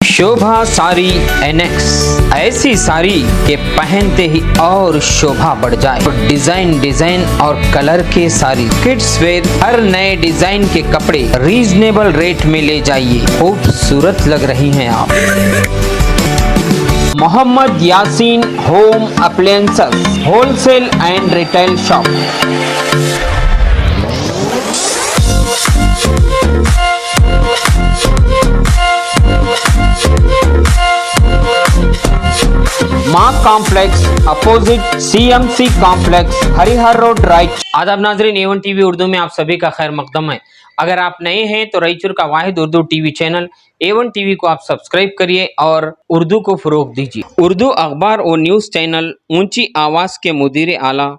शोभा sari NX ऐसी साड़ी के पहनते ही और शोभा बढ़ जाए। तो डिजाइन और कलर के साड़ी, किड्स वेयर, हर नए डिजाइन के कपड़े रीजनेबल रेट में ले जाइए। खूबसूरत लग रही हैं आप। Mohammed Yasin home appliances wholesale and retail shop. Maa complex opposite CMC complex, Harihar road, right. आदाब नाजरीन, A1 TV उर्दू में आप सभी का खैर मकदम है। अगर आप नए हैं तो रायचूर का वाहिद Urdu TV channel A1 TV को आप सब्सक्राइब करिए और उर्दू को फरोग दीजिए। उर्दू अखबार और न्यूज़ चैनल ऊंची आवाज़ के मुदीर आला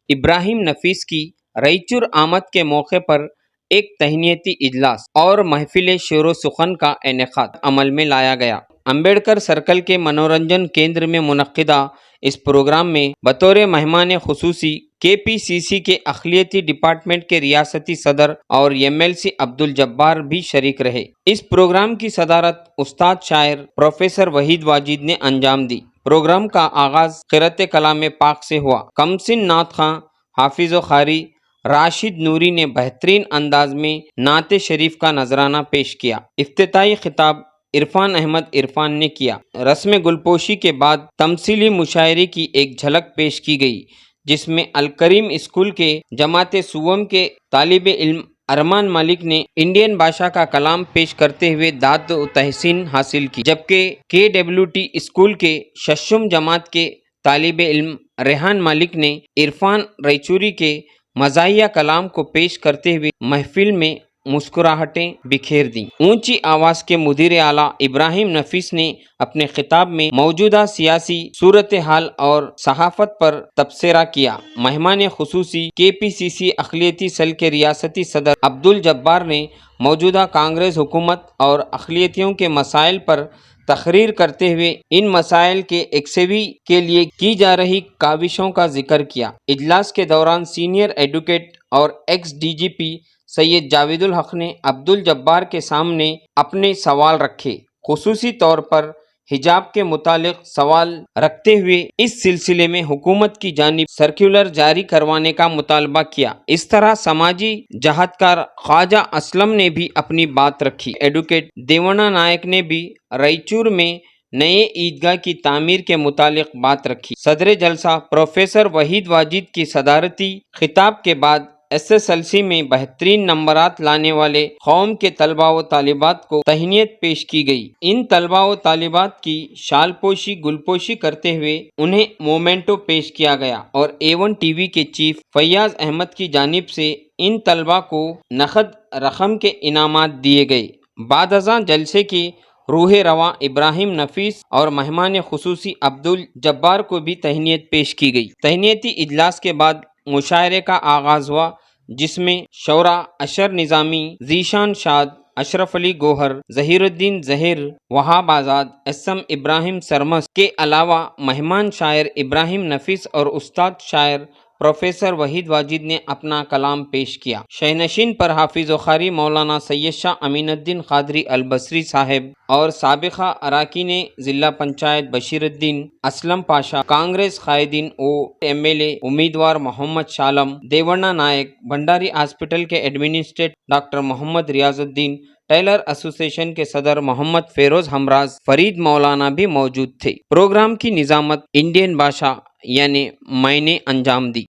इब्राहिम नफीस की रायचूर आमद के मौके पर एक तहनीती इजलास और महफिल शेर सुखन का इनेकाद अमल में लाया गया। अम्बेडकर सर्कल के मनोरंजन केंद्र में मुनक्किदा इस प्रोग्राम में बतौर मेहमान खुसूसी KPCC के अखिलियती डिपार्टमेंट के रियासती सदर और MLC अब्दुल जब्बार भी शरीक रहे। इस प्रोग्राम की सदारत उस्ताद शायर प्रोफेसर वहीद वाजिद ने अंजाम दी। प्रोग्राम का आगाज क़िरात कलाम पाक से हुआ। कमसिन नात खां, हाफिज़ खारी, राशिद नूरी ने बेहतरीन अंदाज में नाते शरीफ का नजराना पेश किया। इफ्तिताई खिताब इरफान अहमद इरफान ने किया। रस्म गुलपोशी के बाद तमसीली मुशायरे की एक झलक पेश की गई, जिसमें अल करीम स्कूल के जमाते सुवम के तालिब इल्म अरमान मलिक ने इंडियन भाषा का कलाम पेश करते हुए दाद व तहसीन हासिल की, जबकि KWT स्कूल के शशुम जमात के तालिब इल्म रेहान मलिक ने इरफान रायचूरी के मज़ाहिया कलाम को पेश करते हुए महफिल में मुस्कुराहटें बिखेर दी। ऊंची आवाज़ के मुदीर आला इब्राहिम नफीस ने अपने खिताब में मौजूदा सियासी सूरत हाल और सहाफ़त पर तबसरा किया। मेहमान खुसूसी KPCC अखिलियती सेल के रियासती सदर अब्दुल जब्बार ने मौजूदा कांग्रेस हुकूमत और अखिलियतियों के मसाइल पर तकरीर करते हुए इन मसाइल के एकसेवी के लिए की जा रही काविशों का जिक्र किया। इजलास के दौरान सीनियर एडवोकेट और ex-DGP सैयद जावेदुल हक ने अब्दुल जब्बार के सामने अपने सवाल रखे। खुसूसी तौर पर हिजाब के मुतालिक सवाल रखते हुए इस सिलसिले में हुकूमत की जानिब सर्कुलर जारी करवाने का मुतालबा किया। इस तरह समाजी जहादकार ख्वाजा असलम ने भी अपनी बात रखी। एडवोकेट देवना नायक ने भी रायचूर में नए ईदगाह की तामीर के मुतालिक बात रखी। सदर जलसा प्रोफेसर वहीद वाजिद की सदारती खिताब के बाद SSLC में बेहतरीन नंबरात लाने वाले कौम के तलबा व तालिबात को तहनीत पेश की गई। इन तलबा व तालिबात की शालपोशी गुलपोशी करते हुए उन्हें मोमेंटो पेश किया गया और A1 TV के चीफ फैयाज अहमद की जानिब से इन तलबा को नकद रकम के इनामात दिए गए। बादअज़ां जलसे की रूह रवा इब्राहिम नफीस और मेहमान खुसूसी अब्दुल जब्बार को भी तहनीत पेश की गई। तहनीती इजलास के बाद मुशायरे का आगाज हुआ, जिसमें शौरा अशर निज़ामी, ज़ीशान शाद, अशरफ अली गोहर, ज़हीरुद्दीन ज़हीर, वहाब आज़ाद, SM इब्राहिम सरमस के अलावा मेहमान शायर इब्राहिम नफीस और उस्ताद शायर प्रोफेसर वहीद वाजिद ने अपना कलाम पेश किया। शहनशीन पर हाफिज़ खारी मौलाना सैयद शाह अमीनुद्दीन कादरी अलबसरी साहिब और साबिक़ा अराकीन ज़िला पंचायत बशीरुद्दीन असलम पाशा, कांग्रेस कायदीन ओ MLA उम्मीदवार मोहम्मद शालम, देवना नायक, भंडारी हॉस्पिटल के administrator doctor Mohammad Riyazuddin, tailor association के सदर मोहम्मद फेरोज हमराज, फरीद मौलाना भी मौजूद थे। प्रोग्राम की निजामत इंडियन भाषा यानी मैंने अंजाम दी।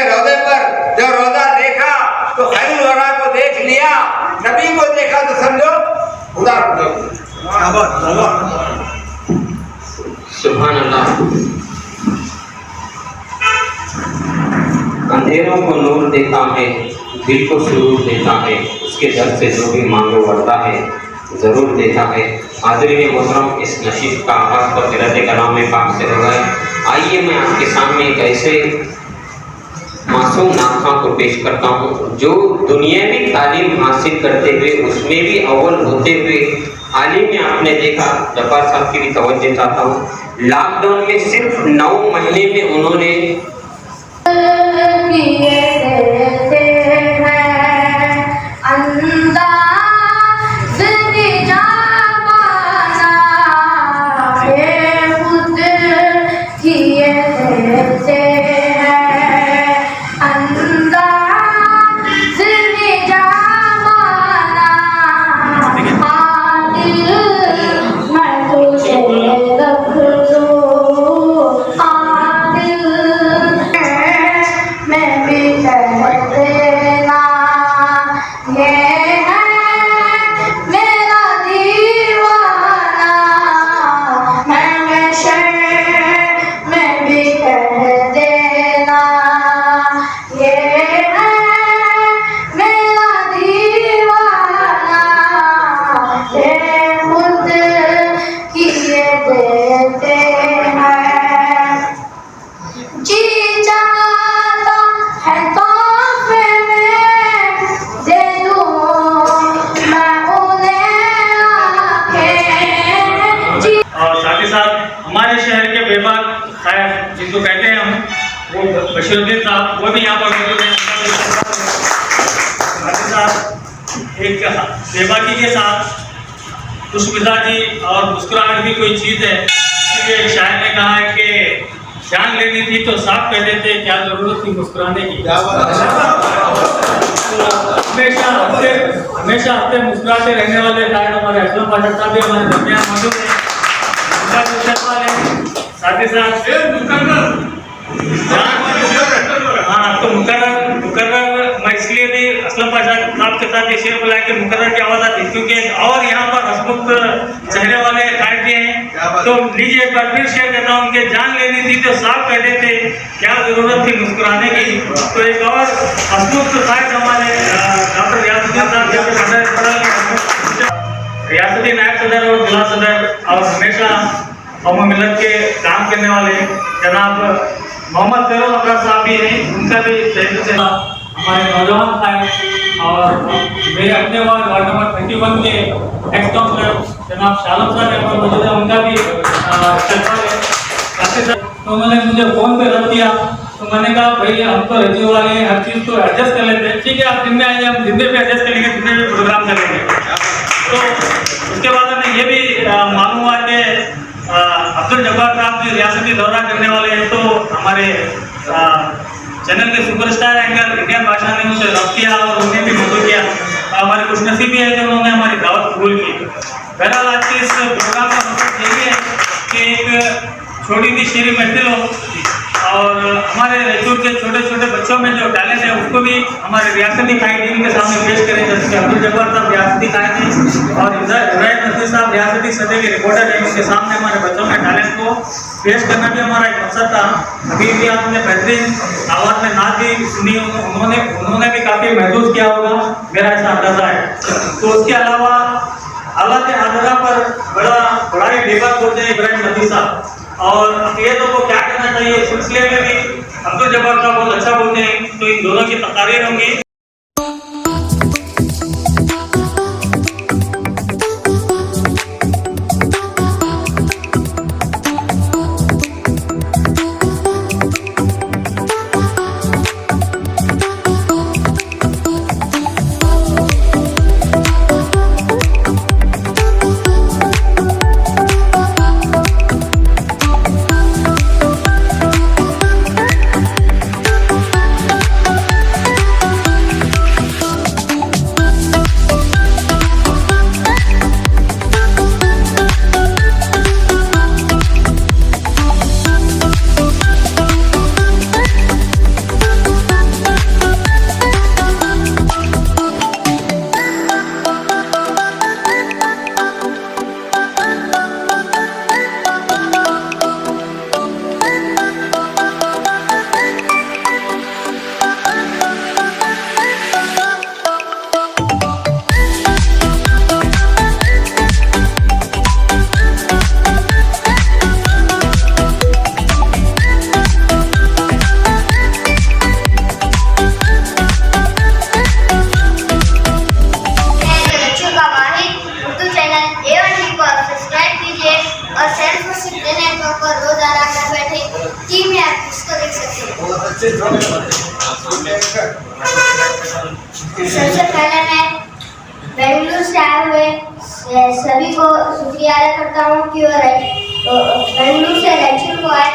रोज़े पर जो रोजा देखा तो खैरुल वरा को देख लिया, नबी को देखा तो समझो खुदा को देख लिया। सुभान अल्लाह। अंधेरों को नूर देता है, दिल को सुरूर देता है, उसके दर से जो भी मांगो बढ़ता है, ज़रूर देता है। हाज़रीन मोहतरम, इस नशीद का आगाज़ तो क़िरात कलाम पाक से होगा। आइए मैं आपके सामने एक ऐसे मासूम नाख़ा को पेश करता हूँ जो दुनियावी तालीम हासिल करते हुए उसमें भी अव्वल होते हुए हाल ही में आपने देखा, जब्बार साहब की भी तवज्जो चाहता हूँ, लॉकडाउन में सिर्फ 9 महीने में उन्होंने हमारे शहर के बेबाक साहब जिनको कहते हैं हम, वो बशीरुद्दीन साहब, वो भी यहाँ पर मौजूद हैं। साहब एक बेबाकी के साथ खुशमिजाजी और मुस्कुराहट भी कोई चीज़ है। इसलिए एक शायर ने कहा है कि जान लेनी थी तो साफ कह देते, क्या जरूरत थी मुस्कुराने की। हमेशा हफ्ते मुस्कुराते रहने वाले शायर हमारे असलम पाठक साहब भी हमारे दरमियान मौजूद हैं। साथ ही साथ हाँ, तो मुकर्रर मैं इसलिए भी असलम पाशा साहब के साथ ये शेर बुलाया कि मुकर्रर की आवाज़ आती, क्योंकि और यहाँ पर हसमुख चेहरे वाले कायद भी हैं। तो लीजिए एक बार फिर शेर कहता हूँ कि जान लेनी थी तो साफ कह देते, क्या जरूरत थी मुस्कुराने की। तो एक और हसमुख कायद हमारे डॉक्टर रियासुद्दीन साहब, रियासती नायब सदर और जिला सदर और हमेशा कौम मिलत के काम करने वाले जनाब मोहम्मद फैरोज अब्रार साहब भी हैं, उनका भी तहे से हमारे नौजवान साहब, और मेरे अपने वार्ड नंबर 31 के एक्स काउंसलर जनाब शालम साहब यहाँ पर मौजूद है, उनका भी चलता है। तो उन्होंने मुझे फ़ोन पे रख दिया, तो मैंने कहा भाई हम तो रजी वाले हैं, हर चीज़ को एडजस्ट कर लेते हैं। ठीक है, आप दिन में आइए, हम दिन में भी एडजस्ट करेंगे, दिन में भी प्रोग्राम करेंगे। तो उसके बाद हमें ये भी मालूम हुआ कि अब्दुल जब्बार साहब भी रियासती दौरा करने वाले हैं। तो हमारे चैनल के सुपरस्टार एंकर इंडियन बादशाह ने उनसे रब्त किया और उन्हें भी मदद किया। हमारी खुशनसीबी है कि उन्होंने हमारी दावत कबूल की। बहरहाल आज के इस प्रोग्राम का मकसद यही है कि एक छोटी सी शेरी महफिल हो और हमारे रायचूर के छोटे छोटे बच्चों में जो टैलेंट है उसको भी हमारे रियासती कायदीन के सामने पेश करें। जैसे कि अब्दुल जब्बार साहब रियासती कायद हैं और इब्राहिम नसीर साहब रियासती सतह के रिपोर्टर हैं, उनके सामने हमारे बच्चों के टैलेंट को पेश करना भी हमारा एक मकसद था। अभी भी आपने बेहतरीन आवाज़ में नात भी सुनी, उन्होंने भी काफ़ी महसूस किया होगा, मेरा ऐसा अंदाज़ा है। तो उसके अलावा अल्लाह के हाजरा पर बड़ा ही बेबाक बोलते हैं इब्राहिम नसीर साहब, और अक़लियतों को क्या करना चाहिए इस सिलसिले में भी अब्दुल जब्बार साहब बहुत अच्छा बोलते हैं। तो इन दोनों की तकारीर होंगी। पर रोजा रखकर बैठे टीम में आप किसको देख सकते हैं? सबसे पहले मैं बेंगलुरु से आए हुए सभी को शुक्रिया अदा करता हूँ कि वो बेंगलुरु से रायचूर को आए।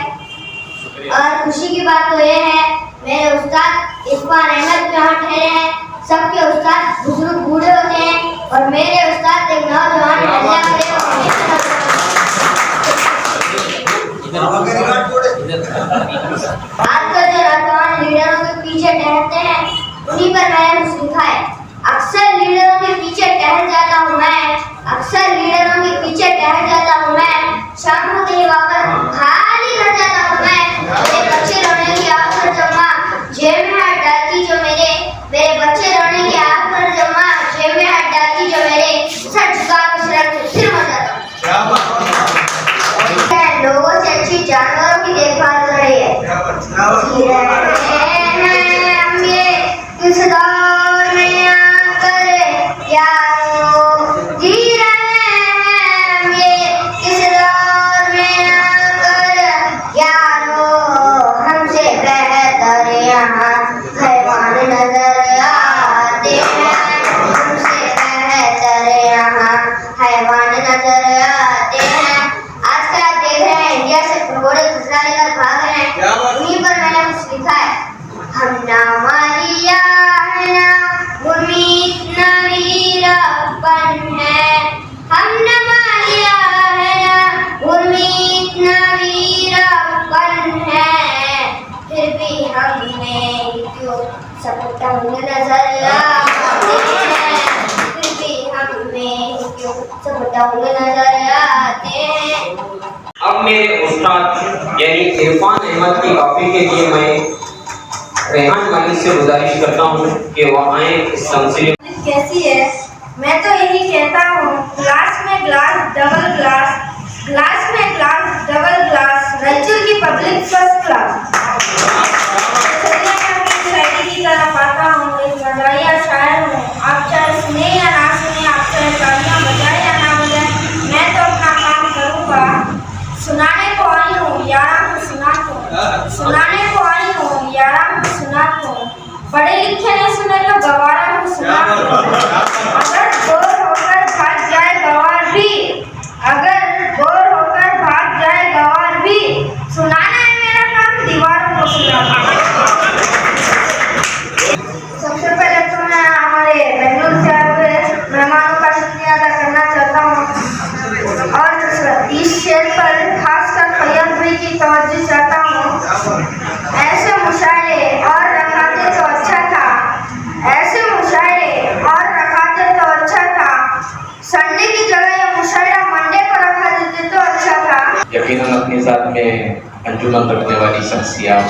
और खुशी की बात तो ये है मेरे उस्ताद इरफान अहमद यहाँ ठहरे हैं। सबके उस्ताद बुजुर्ग बूढ़े होते हैं और मेरे उस्ताद एक नौजवान महिला खड़े होते हैं। आजकल जो नौजवान लीडरों के पीछे टहलते हैं उन्हीं पर मैंने कुछ लिखा है। अक्सर लीडरों के पीछे टहल जाता हूँ मैं, अक्सर लीडरों के पीछे टहल जाता हूँ मैं, शाम को कहीं वापस खाली रह जाता हूँ मैं। मेरे बच्चे रोने की आग पर जमा जेब में हाथ डालती जो मेरे बच्चे रोने की आग पर जमा जेब में हाथ डालती जो मेरे सर झुका कर सिर मर जाता हूँ। लोगों से अच्छी जानवरों की देखभाल कर रही है। हम ये किस दौर में आकर यारो जी रहे हैं, हम ये किस दौर में आकर यारो हमसे बेहतर यहाँ हैवान नजर आते हैं, हमसे बेहतर यहाँ हैवान नजर आते हैं। आजकल आप देख रहे हैं इंडिया से घोड़े गुजरा लेकर भाग रहे हैं, उन्हीं पर मैंने कुछ लिखा है। हमना मारिया है ना उम्मीद न वीरपन है, हमना मारिया है ना उम्मीद न वीरपन है, फिर भी हमें क्यों सबका नजर आते हैं, फिर भी हमें क्यों सबका नजर आते हैं। अब मेरे उस्ताद यानी इरफान अहमद की कॉपी के लिए मैं रेहान मालिक से गुजारिश करता हूँ कि वह आए इस सिलसिले। कैसी है? मैं तो यही कहता हूँ, ग्लास में ग्लास डबल ग्लास, ग्लास में ग्लास डबल ग्लास, रायचूर की पब्लिक फर्स्ट क्लास। चलिए मैं अपनी शायरी की तरफ आता हूँ। एक मजाहिया शायर हूँ, आप चाहे सुने या ना सुने, आप चाहे तालियां बजाए या ना बजाए, मैं तो अपना काम करूँगा। सुनाने को आई हूँ यारा को सुनाता हूँ, सुनाने को आई हूँ यारा को सुनाता हूँ, पढ़े लिखे ने सुने तो गवारा को सुनाता हूँ। अगर बोर होकर भाग जाए गवार भी, अगर बोर होकर भाग जाए गवार भी, सुनाना है मेरा काम दीवारों को सुनाना। सबसे पहले तो मैं हमारे बेंगलुरु से आए हुए मेहमानों का शुक्रिया अदा करना चाहता हूँ और इस शेर पर खासकर फैयद भाई की तवज्जो चाहता हूँ। ऐसे मुशायरे और रखाते तो अच्छा था, ऐसे मुशायरे और रखाते तो अच्छा था, संडे की जगह ये मुशायरा मंडे को रखा देते तो अच्छा था। यकीनन अपने साथ में अंजुमन रखने वाली शख्सियत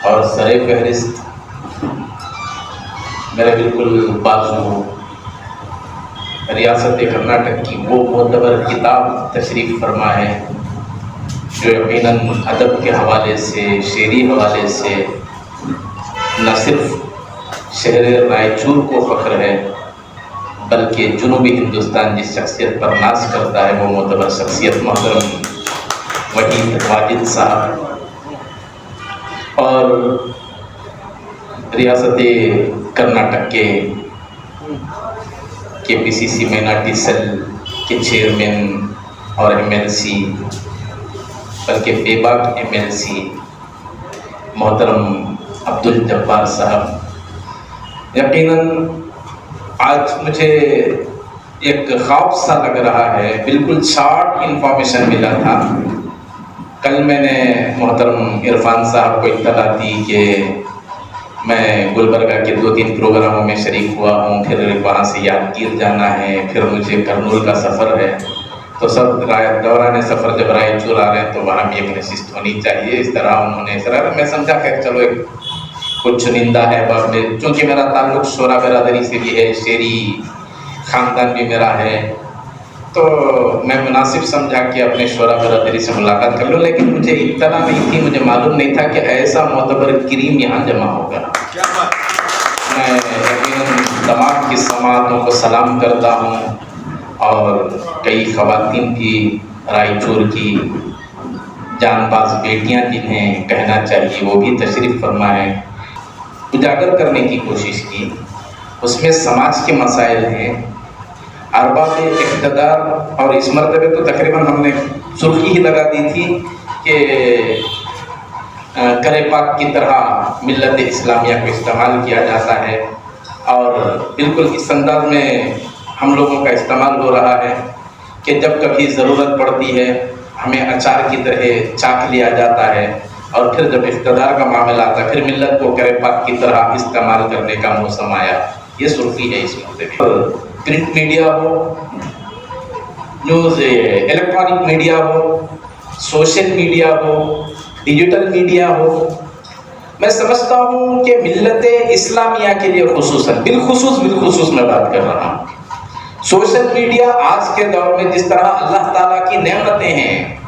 और सरे फहरिस्त मेरे बिल्कुल बाजू रियासत कर्नाटक की वो मोतबर किताब तशरीफ़ फरमा है जो यकीनन अदब के हवाले से, शेरी हवाले से न सिर्फ शहर रायचूर को फ़ख्र है बल्कि जुनूबी हिंदुस्तान जिस शख्सियत पर नाज करता है वो मोतबर शख्सियत मोहतरम वहीद वाजिद साहब और रियासत कर्नाटक के KPCC माइनॉरिटी सेल के चेयरमैन और MLC बल्कि बेबाक MLC मोहतरम अब्दुल जब्बार साहब, यकीनन आज मुझे एक ख्वाब सा लग रहा है, बिल्कुल शॉर्ट इंफॉर्मेशन मिला था। कल मैंने मोहतरम इरफान साहब को इत्तला दी कि मैं गुलबर्गा के 2-3 प्रोग्रामों में शरीक हुआ हूँ, फिर वहाँ से यादगीर जाना है, फिर मुझे करनूल का सफ़र है, तो सब दौरान सफ़र जब रायचूर आ रहे हैं तो वहाँ भी एक नशिस्त होनी चाहिए। इस तरह उन्होंने मैं समझा कि चलो एक कुछ चुनिंदा अहबाब में, चूँकि मेरा ताल्लुक़ शोरा बिरादरी से भी है, शेरी ख़ानदान भी मेरा है, तो मैं मुनासिब समझा कि अपने शोरा बिरादरी से मुलाकात कर लूँ। लेकिन मुझे इत्तला नहीं थी, मुझे मालूम नहीं था कि ऐसा मोतबर करीम यहाँ जमा होगा। मैं यकीनन तमाम की समातों को सलाम करता हूँ और कई ख़वातीन की रायचूर की जानबाज बेटियां जिन्हें कहना चाहिए वो भी तशरीफ़ फरमा है, उजागर करने की कोशिश की। उसमें समाज के मसाइल हैं, अरबाब इक़्तिदार, और इस मरतबे तो तकरीबन हमने सुर्खी ही लगा दी थी कि करे पाक की तरह मिल्लत इस्लामिया को इस्तेमाल किया जाता है, और बिल्कुल इस अंदाज में हम लोगों का इस्तेमाल हो रहा है कि जब कभी ज़रूरत पड़ती है हमें अचार की तरह चाक लिया जाता है, और फिर जब इक़्तिदार का मामला आता है फिर मिल्लत को करे पाक की तरह इस्तेमाल करने का मौसम आया। ये सुर्खी है इस मुद्दे में। प्रिंट मीडिया हो, न्यूज़ इलेक्ट्रॉनिक मीडिया हो, सोशल मीडिया हो, डिजिटल मीडिया हो, मैं समझता हूँ कि मिल्लत इस्लामिया के लिए बिलखुसूस मैं बात कर रहा हूँ। सोशल मीडिया आज के दौर में जिस तरह अल्लाह ताला की नेमतें हैं,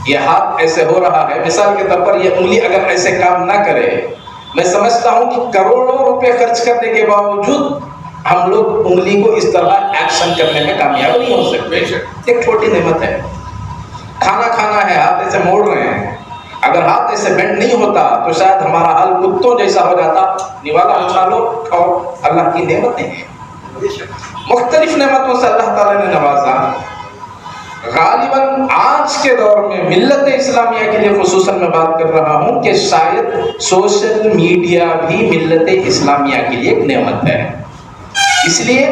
ये हाथ ऐसे हो रहा है, मिसाल के तौर पर ये उंगली अगर ऐसे काम ना करे, मैं समझता हूँ कि करोड़ों रुपए खर्च करने के बावजूद हम लोग उंगली को इस तरह एक्शन करने में कामयाब नहीं हो सकते। एक छोटी नेमत है, खाना खाना है, हाथ ऐसे मोड़ रहे हैं, अगर हाथ ऐसे बेंड नहीं होता तो शायद हमारा हाल कुत्तों जैसा हो जाता। निवाला उछालो खाओ, अल्लाह की नेमतें हैं, मुख्तलिफ नेमतों से अल्लाह ताला ने नवाजा। गालिबन आज के दौर में मिल्लत इस्लामिया के लिए खुसूसन मैं बात कर रहा हूँ कि शायद सोशल मीडिया भी मिल्लत इस्लामिया के लिए एक नेमत है, इसलिए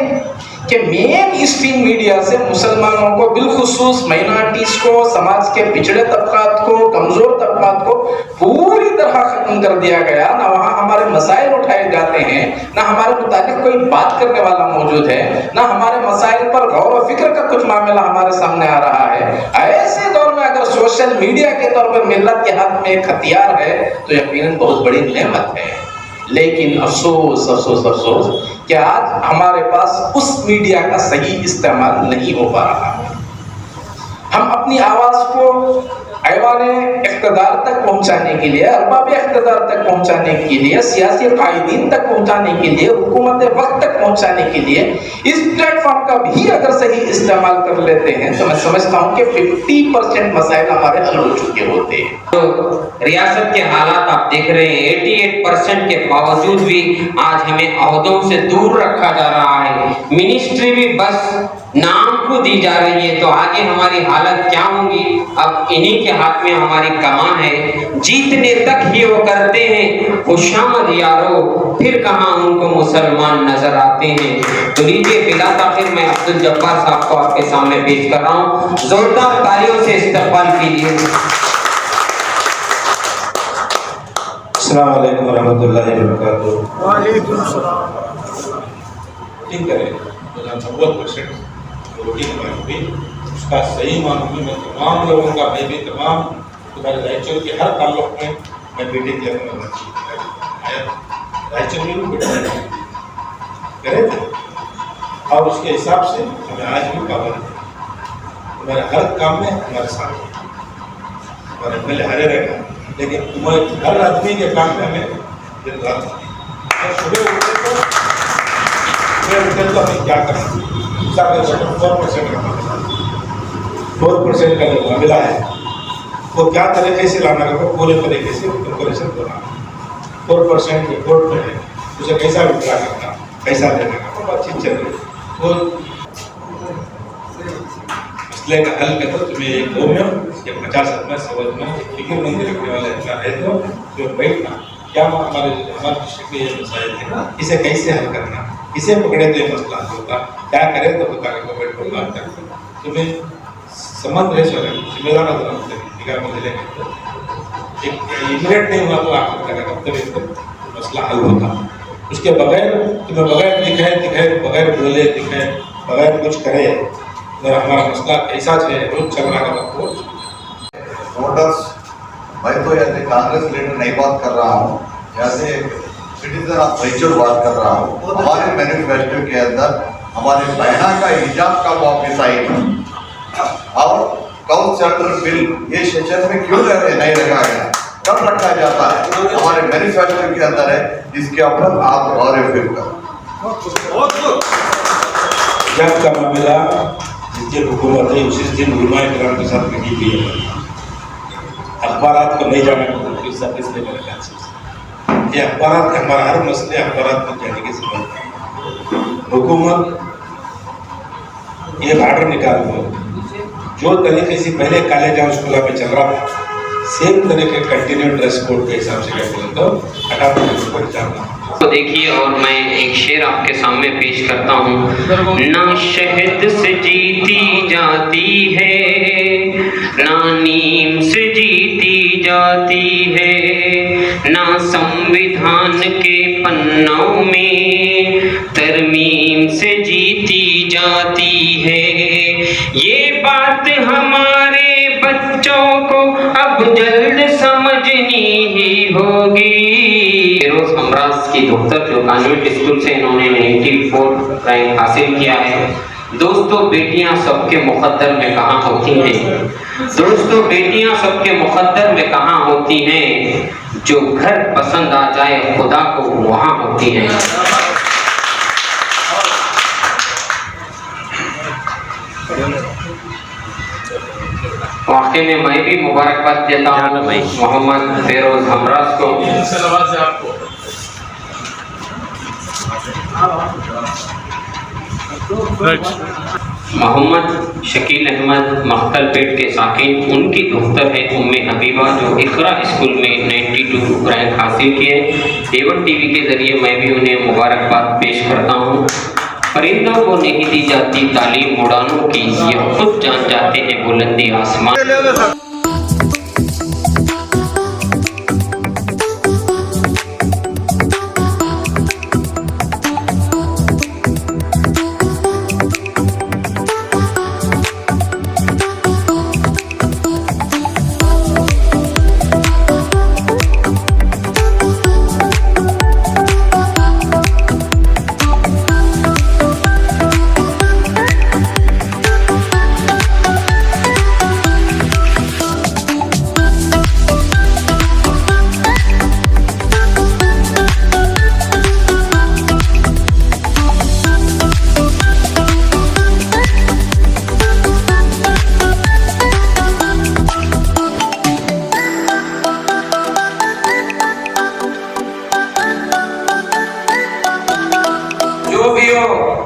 कि मेन स्ट्रीम मीडिया से मुसलमानों को, बिलखुसूस माइनॉरिटीज को, समाज के पिछड़े तबकात को, कमजोर तबकात को पूरी तरह खत्म कर दिया गया। ना वहाँ हमारे मसाइल उठाए जाते हैं, ना हमारे मुताबिक कोई बात करने वाला मौजूद है, ना हमारे मसाइल पर गौर व फिक्र का कुछ मामला हमारे सामने आ रहा है। ऐसे दौर में अगर सोशल मीडिया के तौर पर मिल्लत के हाथ में एक हथियार है तो यकीनन बहुत बड़ी नेमत है। लेकिन अफसोस अफसोस अफसोस कि आज हमारे पास उस मीडिया का सही इस्तेमाल नहीं हो पा रहा है। हम अपनी आवाज़ को ऐवाने इक़्तिदार तक पहुंचाने के लिए, अरबाब इक़्तिदार तक पहुंचाने के लिए, सियासी कायदीन तक पहुंचाने के लिए, हुकूमत वक्त तक पहुंचाने के लिए इस प्लेटफॉर्म का भी अगर सही इस्तेमाल कर लेते हैं तो मैं समझता हूं कि 50% मसाइल हमारे हल हो चुके होते हैं। तो रियासत के हालात आप देख रहे हैं, 88% के बावजूद भी आज हमें अहदों से दूर रखा जा रहा है, मिनिस्ट्री भी बस नाम को दी जा रही है। तो आगे हमारी हालत क्या होगी? अब इन्हीं के हाथ में हमारी कमान है, जीतने तक ही वो करते हैं खुशामद यारो, फिर कहाँ उनको मुसलमान नजर आते हैं। तो लीजिए बिला ताखिर मैं अब्दुल जब्बार साहब को आपके सामने पेश कर रहा हूँ, जोरदार तालियों से इस्तकबाल कीजिए। अस्सलाम वालेकुम रहमतुल्लाहि व बरकातुहू। वालेकुम सलाम। ठीक करें तो 90% रोटी हमारी हुई, उसका सही मानूँ मैं तमाम लोगों का, मैं भी तमाम तुम्हारे रायचूर के हर ताल्लुक में मैं मीटिंग करने आया, रायचूर में भी करे थे और उसके हिसाब से हमें आज भी पाबंद है। तुम्हारे हर काम में हमारे साथ हमारे पहले हरे रहेगा, लेकिन तुम्हारे हर आदमी के काम में हमें दिन रात सुबह उठे तो हमें क्या करना, 4% का जो मामला है वो क्या तरीके से लाना है, पूरे तरीके से प्रिपरेशन करना। 4% रिपोर्ट में है, उसे कैसा विड्रा करना, कैसा देना का, वो बातचीत चल रही है। वो मसले का हल कर, तुम्हें एक 2 में 50 अपना समझना, फिक्रमंदी रखने वाले इतना है तो जो बैठना क्या हमारे डिस्ट्रिक्ट में ये मसाइल है, इसे कैसे हल करना, इसे पकड़े तो ये मसला होगा, क्या करें तो बता के गवर्नमेंट को बात करते तुम्हें संबंध रहे सर जिम्मेदार निगाह में ले एक इमीडिएट नहीं हुआ तो आखिर लगा तब तक मसला हल होगा। उसके बगैर तुम्हें बगैर दिखाए बगैर बोले दिखाए बगैर कुछ करे अगर हमारा मसला ऐसा है रोज चल रहा है। वोटर्स मैं तो ऐसे कांग्रेस लीडर नहीं बात कर रहा हूँ, ऐसे सिटीजन ऑफ रायचूर बात कर रहा हूँ। हमारे मैनिफेस्टो के अंदर हमारे बहना का हिजाब का वापिस आई और काउंट सेंट्रल बिल ये सेशन में क्यों नहीं रखा गया, कब रखा जाता है, हमारे मैनिफेस्टो के अंदर है, जिसके ऊपर आप गौर फिक्र करो। हिजाब का मामला दिन हुकूमत है उसी दिन उलमाए किराम के साथ लगी हुई है। अखबारात को नहीं जाने को इसलिए मेरे ख्याल से ये अखबारात हमारा हर मसले अखबारात को जाने की जरूरत है। हुकूमत ये ऑर्डर निकाल दो जो तरीके से पहले काले जाम स्कूल में चल रहा था सेम तरीके कंटिन्यू ड्रेस कोड के हिसाब से कर दो तो 18 चलना। तो देखिए और मैं एक शेर आपके सामने पेश करता हूँ। ना शहद से जीती जाती है, ना नीम से जीती जाती है, ना संविधान के पन्नों में तरमीम से जीती जाती है। ये बात हमारे बच्चों को अब जल्द समझनी ही होगी। फिरोज हमराज की डॉक्टर जो कॉन्वेंट स्कूल से इन्होंने 94 रैंक हासिल किया है। दोस्तों बेटियां सबके मुकद्दर में कहाँ होती हैं? दोस्तों बेटियां सबके मुकद्दर में कहाँ होती हैं? जो घर पसंद आ जाए खुदा को वहाँ होती हैं। वाकई में मैं भी मुबारकबाद देता हूँ मोहम्मद फिरोज हमराज को। मोहम्मद शकील अहमद मख्तलपेट के साकिन, उनकी दुख्तर है उम्मे हबीबा जो इकरा स्कूल में 92 रैंक हासिल किए। A1 टीवी के जरिए मैं भी उन्हें मुबारकबाद पेश करता हूँ। परिंदों को नहीं दी जाती तालीम उड़ानों की, ये खुद जान जाते हैं बुलंदी आसमान।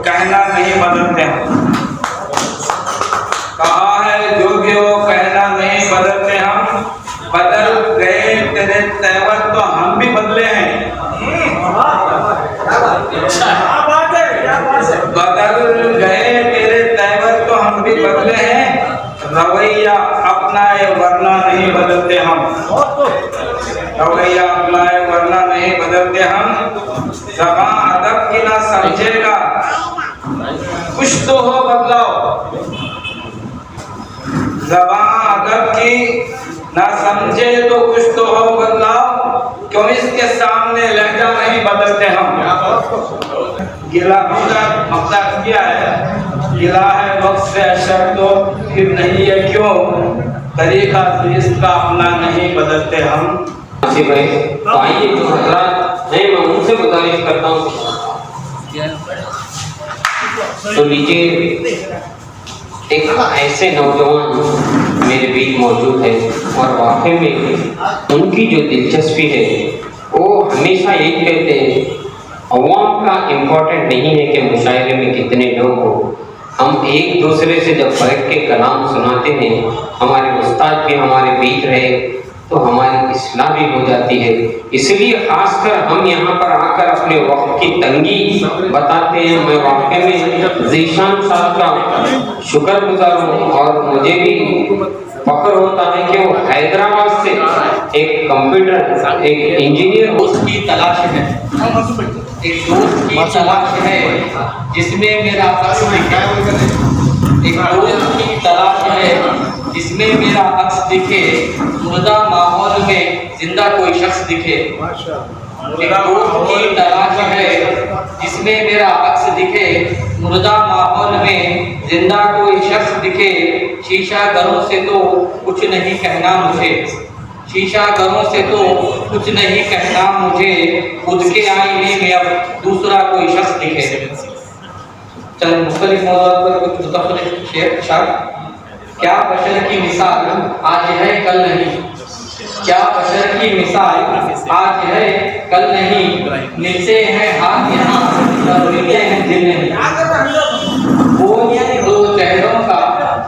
कहना नहीं बदलते हम, कहा है जो भी हो कहना नहीं बदलते हम। बदल गए तेरे तेवर तो हम भी बदले हैं। बदल गए तेरे तेवर तो हम भी बदले हैं। रवैया अपनाए वरना नहीं बदलते हम, रवैया अपनाए वरना नहीं बदलते हम। ज़बां अदब की ना समझेगा कुछ तो हो बदलाव, ज़बां अदब की ना समझे तो कुछ तो हो बदलाव। क्यों इसके सामने लहजा नहीं बदलते हम। गिला मकसद किया है, गिला है वक्त से अशर तो फिर नहीं है क्यों, तरीका तो इसका अपना नहीं बदलते हम। भाई तो आइए जो हजरात हैं मैं उनसे गुजारिश करता हूँ तो लीजिए। एक ऐसे नौजवान मेरे बीच मौजूद है और वाकई में उनकी जो दिलचस्पी है वो हमेशा यही कहते हैं अवाम का इम्पोर्टेंट नहीं है कि मुशायरे में कितने लोग हो, हम एक दूसरे से जब बैठ के कलाम सुनाते हैं, हमारे उस्ताद भी हमारे बीच रहे तो हमारी इस्लाह भी हो जाती है। इसलिए खासकर हम यहाँ पर आकर अपने वक्त की तंगी बताते हैं। मैं वाकई में ज़ीशान साहब का शुक्रगुजार हूँ और मुझे भी फख्र होता है कि वो हैदराबाद से एक कंप्यूटर एक इंजीनियर उसकी तलाश है, एक दोस्त की तलाश है जिसमें मेरा अक्स दिखे, एक दोस्त की तलाश है जिसमें मेरा अक्स दिखे, मुर्दा माहौल में जिंदा कोई शख्स दिखे। एक दोस्त की तलाश है जिसमें मेरा अक्स दिखे, मुर्दा माहौल में जिंदा कोई शख्स दिखे। शीशा घरों से तो कुछ नहीं कहना मुझे, शीशा घरों से तो कुछ नहीं कहना मुझे, खुद के आईने में अब दूसरा कोई शख्स दिखे। चंद मुख्तलिफ मौज़ूआत पर कुछ मुतफ़्फ़िक़ शेर शार। क्या बशर की मिसाल आज है कल नहीं, क्या बशर की मिसाल आज है कल नहीं, नीचे हैं हाथ यहाँ और नीचे हैं दिल नहीं। बोझ दो चेहरों का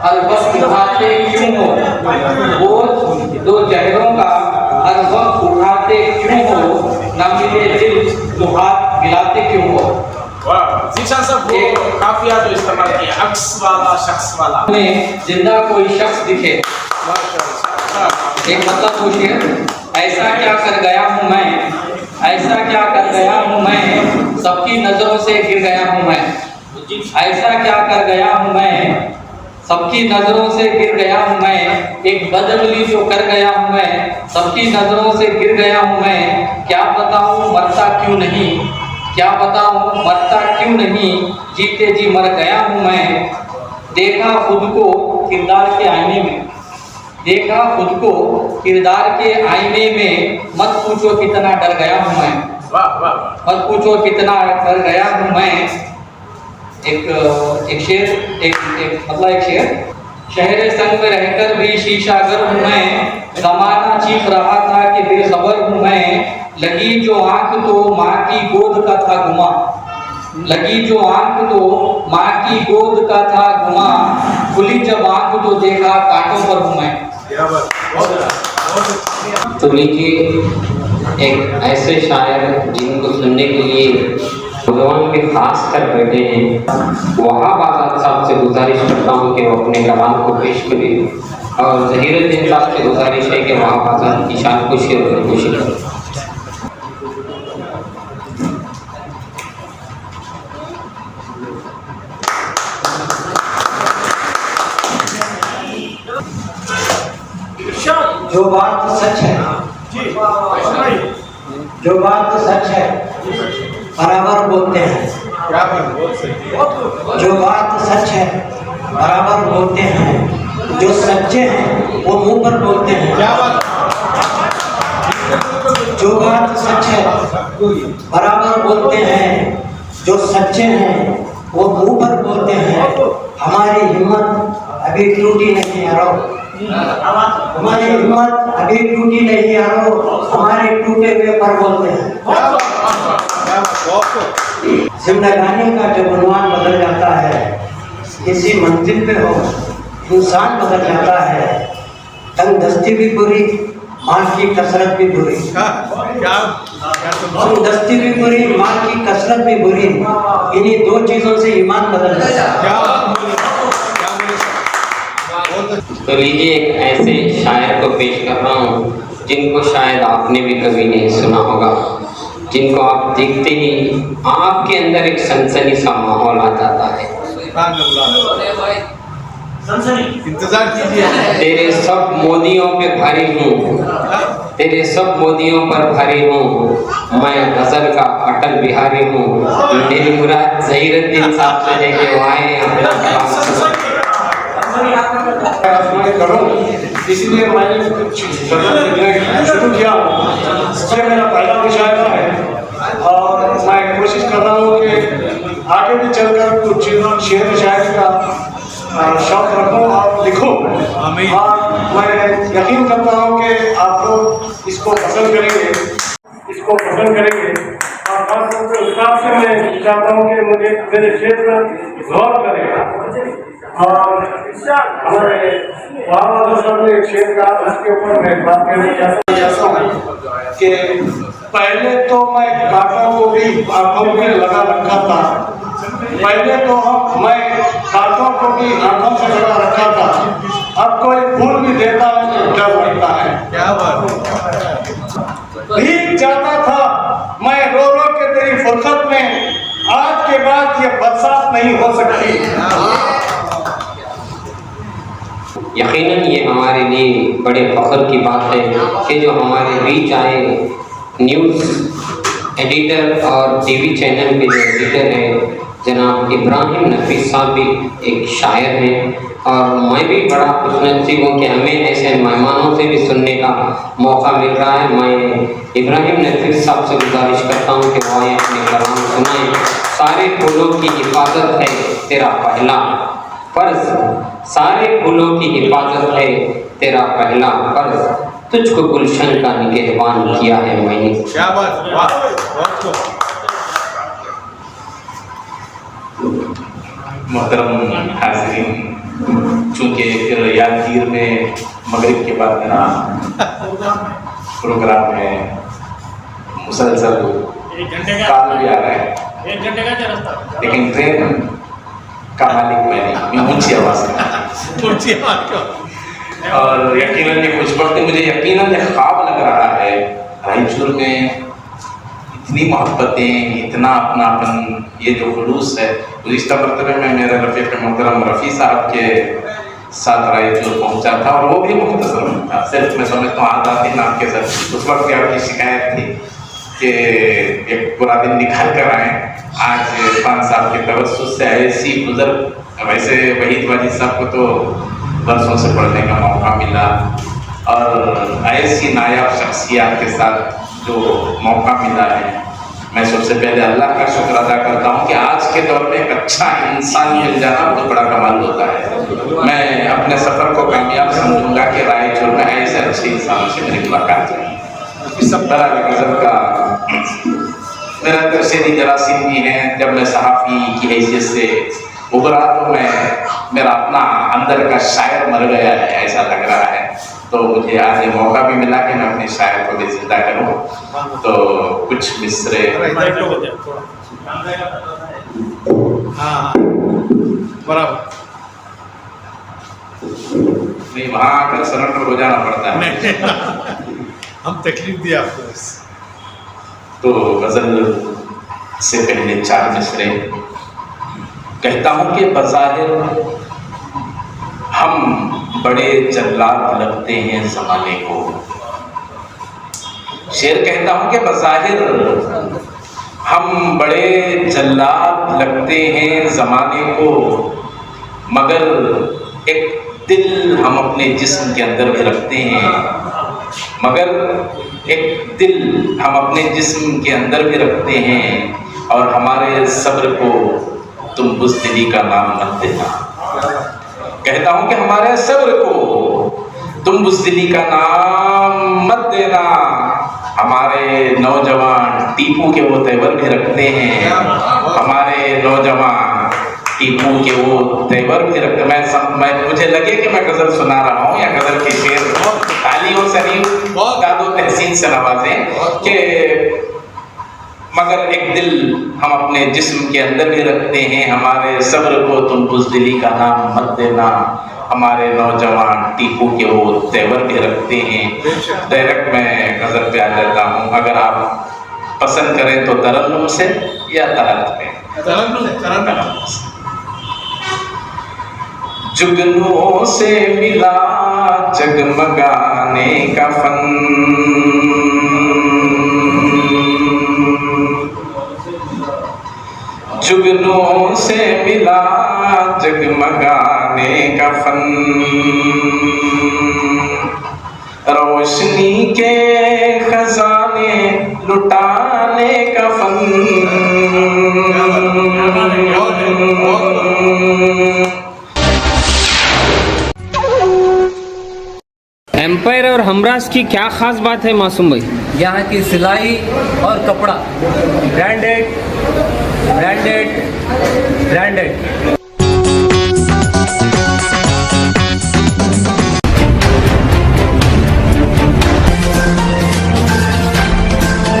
हर वक्त उठाते क्यों हो, बोझ दो चेहरों का हर वक्त उठाते क्यों हो, ना मिले दिल तो हाथ मिलाते क्यों हो। जीशान साहब वो काफिया जो इस्तेमाल किया, अक्स वाला शख्स वाला में जिंदा कोई शख्स दिखे, एक मतलब पूछिए, ऐसा क्या कर गया हूँ मैं, ऐसा क्या कर गया हूँ मैं, सबकी नजरों से गिर गया हूँ मैं, ऐसा क्या कर गया हूँ मैं, सबकी नजरों से गिर गया हूँ मैं, एक बदअमली जो कर गया हूँ मैं, सबकी नजरों से गिर गया हूँ मैं, क्या बताऊँ मरता क्यों नहीं, क्या बताऊँ मरता क्यों नहीं, जीते जी मर गया हूँ मैं। देखा खुद को किरदार के आईने में, देखा खुद को किरदार के आईने में, मत पूछो कितना डर गया हूँ मैं, मत पूछो कितना डर गया हूँ मैं। एक शेर, एक शेर। शहर संग में रहकर भी शीशा गर हूँ मैं, ज़माना चीख रहा था कि बेखबर हूँ मैं। लगी जो आंख तो माँ की गोद का था गुमा, लगी जो आंख तो माँ की गोद का था गुमा, खुली जब आंख तो देखा कांटों पर हूँ मैं। तो लीजिए एक ऐसे शायर जिनको सुनने के लिए भगवान के खास कर बैठे हैं, वहाब आज़ाद साहब से गुजारिश करता हूँ कि वो अपने कलाम को पेश करें, और ज़हीरुद्दीन साहब से गुजारिश है कि वहाब आज़ाद की शान को शेर और कोशिश करें। जो बात तो सच है, जो बात तो सच है बराबर बोलते हैं, जो बात तो सच है बराबर बोलते हैं, जो सच्चे हैं वो मुंह पर बोलते हैं। जो बात सच है बराबर बोलते हैं, जो सच्चे हैं वो मुंह पर बोलते हैं। हमारी हिम्मत अभी टूटी नहीं यारो, हमारी हिम्मत अभी टूटी नहीं यारो, हमारे टूटे हुए पर बोलते हैं। जिंदगानी का जब उन्वान बदल जाता है, किसी मंजिल पे हो इंसान बदल जाता है। तंग दस्ती भी बुरी, माल की कसरत भी बुरी, तंग दस्ती भी बुरी, माल की कसरत भी बुरी। इन्हीं दो चीजों से ईमान बदल जाता है। तो लीजिए एक ऐसे शायर को पेश कर रहा हूँ जिनको शायद आपने भी कभी नहीं सुना होगा, जिनको आप देखते ही आपके अंदर एक सनसनी सा माहौल आ जाता है। इंतजार कीजिए। तेरे सब मोदियों पे भारी हूँ, तेरे सब मोदियों पर भारी हूँ, मैं गजल का अटल बिहारी हूँ। मेरी मुराद ज़हीरुद्दीन साहब से है कि वो आए अपना कलाम करूं, इसलिए मैंने कुछ शुरू किया। इससे मेरा पहला मुशायरा है और मैं कोशिश कर रहा हूँ कि आगे भी चलकर कुछ शेर शायरी का शौक रखूं और लिखूं। और मैं यकीन करता हूँ कि आप लोग इसको पसंद करेंगे, इसको पसंद करेंगे। और खासतौर पर उस हिसाब से मैं चाहता हूँ कि मुझे मेरे शेर पर गौर करेगा। और हमारे वहाब साहब ने एक शेर कहा, उसके ऊपर मैं बात करना चाहता हूँ कि पहले तो मैं कांटों को भी आंखों में लगा रखा था, पहले तो मैं कांटों को भी आंखों से लगा रखा था, अब कोई फूल भी देता है तो डर लगता है। क्या बात, भीग जाता था मैं रो रो के तेरी फुर्सत में, आज के बाद ये बरसात नहीं हो सकती। यकीनन ये हमारे लिए बड़े फख्र की बात है कि जो हमारे बीच आए न्यूज़ एडिटर और टीवी चैनल के जो एडिटर हैं जनाब इब्राहिम नफीस साहब भी एक शायर हैं और मैं भी बड़ा खुशनसीब हूँ कि हमें ऐसे मेहमानों से भी सुनने का मौका मिल रहा है। मैं इब्राहिम नफीस साहब से गुजारिश करता हूँ कि वो अपने कलाम सुनाएं। सारे फूलों की हिफाजत है तेरा पहला फर्ज, सारे फूलों की हिफाजत है तेरा पहला फर्ज, तुझको गुलशन का निगहबान किया है मैंने। क्या बात, वाह। मोहतरम हाज़रीन, चूँकि फिर यादगीर में मगरिब के बाद मेरा प्रोग्राम है, मुसलसल कॉल भी आ रहा है, 1 घंटे का रास्ता, लेकिन ट्रेन का मालिक मैं ऊंची आवाज़ में और यकीनन ये कुछ वक्त मुझे यकीनन ये ख्वाब लग रहा है। रायचूर में इतनी मोहब्बतें, इतना अपनापन, ये जो खुलूस है। गुज़िश्ता मरतबे में मेरे रफ़ीक़ मोहतरम रफ़ी साहब के साथ रायचूर पहुंचा था और वो भी मुख्तसर था, सिर्फ मैं समझता हूँ आधा दिन आपके साथ। उस वक्त आपकी शिकायत थी कि एक पूरा दिन निकाल कर आए। आज खान साहब के तवज्जुह से ऐसी बुजुर्ग, वैसे वहीद वाजिद साहब को तो बरसों से पढ़ने का मौका मिला और ऐसी नायाब शख्सियत के साथ जो मौका मिला है, मैं सबसे पहले अल्लाह का शुक्र अदा करता हूँ कि आज के दौर में एक अच्छा इंसान मिल जाना बहुत बड़ा कमाल होता है। मैं अपने सफ़र को कामयाब समझूंगा कि रायचूर में ऐसे अच्छे इंसानों से मेरी मुलाकात हुई। सब तरह के गज़ब का मेरे अंदर शेरी जरासीम भी हैं। जब मैं सहाफ़ी की हैसियत से उभरा तो मेरा अपना अंदर का शायर मर गया है ऐसा लग रहा है। तो मुझे आज ये मौका भी मिला कि मैं अपने शायर को भी जिंदा करूं। तो कुछ मिसरे नहीं, वहाँ आकर सरेंडर हो जाना पड़ता है। हम तकलीफ दिया आपको। तो गज़ल से पहले 4 मिसरे कहता हूँ कि बज़ाहिर हम बड़े जल्लाद लगते हैं ज़माने को। शेर कहता हूँ कि बज़ाहिर हम बड़े जल्लाद लगते हैं ज़माने को, मगर एक दिल हम अपने जिस्म के अंदर भी रखते हैं, मगर एक दिल हम अपने जिस्म के अंदर भी रखते हैं और हमारे सब्र को तुम बुज़दिली का नाम मत देना। कहता हूँ कि हमारे सब्र को तुम बुज़दिली का नाम मत देना। हमारे नौजवान टीपू के वो तेवर भी रखते हैं, हमारे नौजवान टीपू के वो तेवर भी रखते मैं मुझे लगे कि मैं गज़ल सुना रहा हूँ या गज़ल के शेर तालियों से नहीं, दादो तहसीन से नवाजें कि मगर एक दिल हम अपने जिस्म के अंदर भी रखते हैं, हमारे सब्र को तुम बुज़दिली का नाम मत देना। हमारे नौजवान टीपू के वो तेवर भी रखते हैं। डायरेक्ट मैं गज़ल पे आ जाता हूँ, अगर आप पसंद करें तो तरन्नुम से या तरात में। तरन्नुम से। जुगनू से मिला जगमगाने का फन, जुगनू से मिला जगमगाने का फन, रोशनी के खजाने लुटाने का फन। एम्पायर और हमराज की क्या खास बात है मासूम भाई? यहाँ की सिलाई और कपड़ा ब्रांडेड ब्रांडेड ब्रांडेड